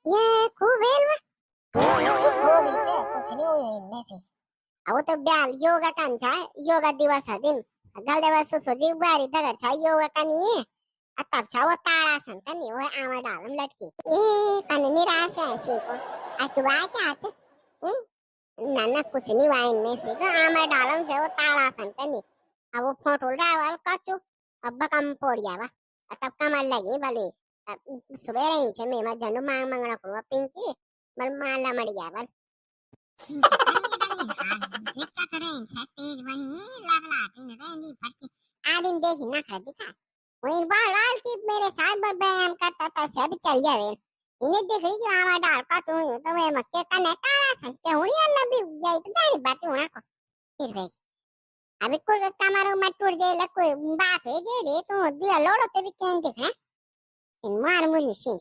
ये खूब है जी खूब ही कुछ नहीं हुई इनमें से अब तो ब्याल योगा कान छा योगा दिवस है दिन गल दिवस सुजी बारी दगर छा योगा कानी तब छा वो ताड़ासन कनी वो आमा डालम लटकी ए कने निराश है सी को आ तू आ क्या आते ना ना कुछ नहीं हुआ इनमें से तो आमा डालम छा वो ताड़ासन कनी अब वो फोटो डाल कचू अब कम पोड़िया वा तब कमल लगी भले सुबह रही छे मैं जनु मांग मंगड़ा को पिंकी बल माला मड़िया बल ठीक है रंगी रंगी हाल देखा करे इंसा तेज बनी लगलाती न रेंगी फटकी आदिन देखी ना कर दिखा वही बाल बाल की मेरे साथ बार व्यायाम करता था सब चल जावे इन्हें देख रही कि आवा डाल का तू तो वे मक्के का नेताड़ा संके हुई अल्लाह भी जाई तो गाड़ी बात होना को फिर वे अभी कोई कमर में टूट जाए ला कोई बात है जे रे तो दिया लोड़ो ते भी केन दिख रहा इन मार मुनी से